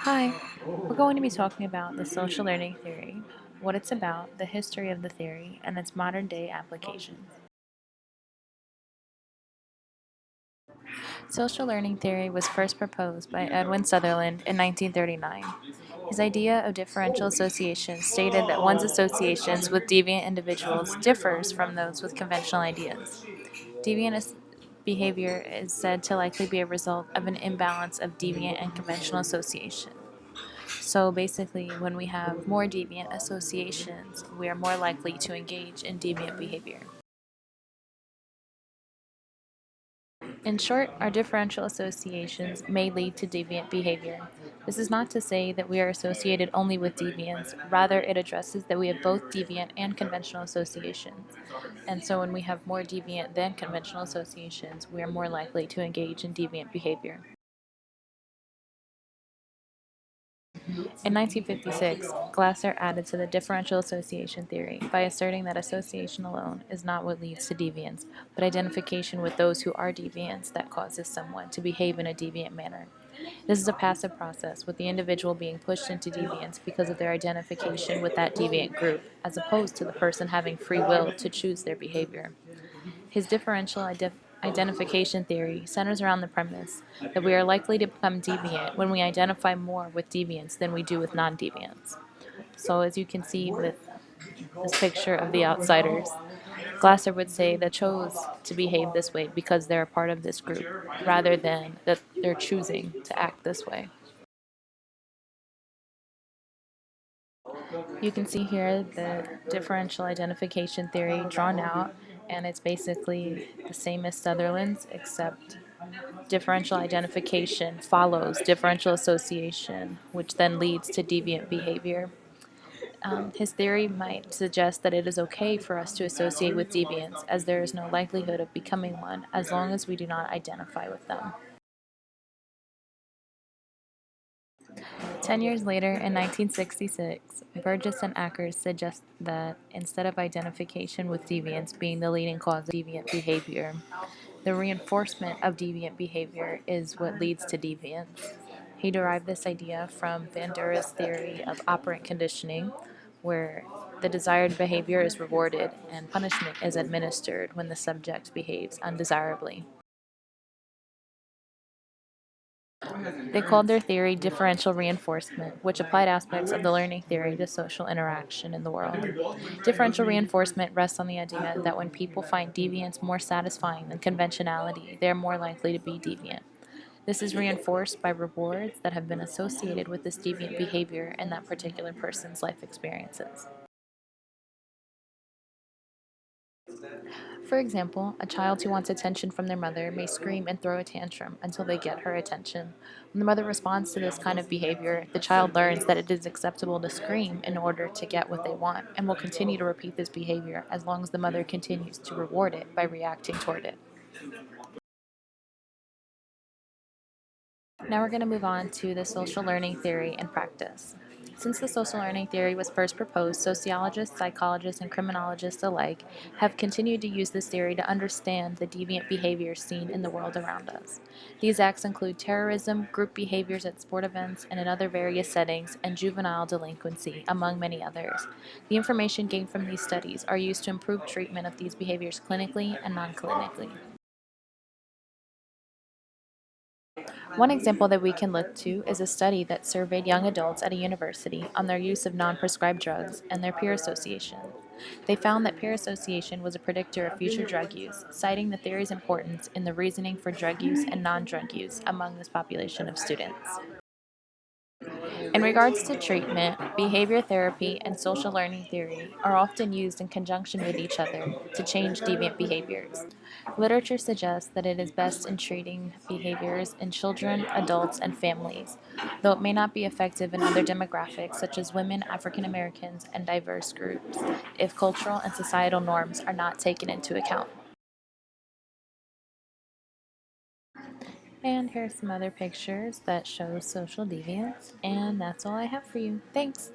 Hi, we're going to be talking about the social learning theory, what it's about, the history of the theory, and its modern day applications. Social learning theory was first proposed by Edwin Sutherland in 1939. His idea of differential association stated that one's associations with deviant individuals differs from those with conventional ideas. Deviant behavior is said to likely be a result of an imbalance of deviant and conventional association. So basically, when we have more deviant associations, we are more likely to engage in deviant behavior. In short, our differential associations may lead to deviant behavior. This is not to say that we are associated only with deviants, rather, it addresses that we have both deviant and conventional associations. And so, when we have more deviant than conventional associations, we are more likely to engage in deviant behavior. In 1956, Glasser added to the differential association theory by asserting that association alone is not what leads to deviance, but identification with those who are deviants that causes someone to behave in a deviant manner. This is a passive process, with the individual being pushed into deviance because of their identification with that deviant group, as opposed to the person having free will to choose their behavior. His differential identification theory centers around the premise that we are likely to become deviant when we identify more with deviants than we do with non-deviants. So as you can see with this picture of the outsiders, Glasser would say they chose to behave this way because they're a part of this group, rather than that they're choosing to act this way. You can see here the differential identification theory drawn out, and it's basically the same as Sutherland's, except differential identification follows differential association, which then leads to deviant behavior. His theory might suggest that it is okay for us to associate with deviants, as there is no likelihood of becoming one as long as we do not identify with them. 10 years later, in 1966, Burgess and Ackers suggest that instead of identification with deviance being the leading cause of deviant behavior, the reinforcement of deviant behavior is what leads to deviance. He derived this idea from Bandura's theory of operant conditioning, where the desired behavior is rewarded and punishment is administered when the subject behaves undesirably. They called their theory differential reinforcement, which applied aspects of the learning theory to social interaction in the world. Differential reinforcement rests on the idea that when people find deviance more satisfying than conventionality, they are more likely to be deviant. This is reinforced by rewards that have been associated with this deviant behavior in that particular person's life experiences. For example, a child who wants attention from their mother may scream and throw a tantrum until they get her attention. When the mother responds to this kind of behavior, the child learns that it is acceptable to scream in order to get what they want, and will continue to repeat this behavior as long as the mother continues to reward it by reacting toward it. Now we're going to move on to the social learning theory and practice. Since the social learning theory was first proposed, sociologists, psychologists, and criminologists alike have continued to use this theory to understand the deviant behaviors seen in the world around us. These acts include terrorism, group behaviors at sport events and in other various settings, and juvenile delinquency, among many others. The information gained from these studies are used to improve treatment of these behaviors clinically and non-clinically. One example that we can look to is a study that surveyed young adults at a university on their use of non-prescribed drugs and their peer association. They found that peer association was a predictor of future drug use, citing the theory's importance in the reasoning for drug use and non-drug use among this population of students. In regards to treatment, behavior therapy and social learning theory are often used in conjunction with each other to change deviant behaviors. Literature suggests that it is best in treating behaviors in children, adults, and families, though it may not be effective in other demographics such as women, African Americans, and diverse groups if cultural and societal norms are not taken into account. And here's some other pictures that show social deviance, and that's all I have for you. Thanks!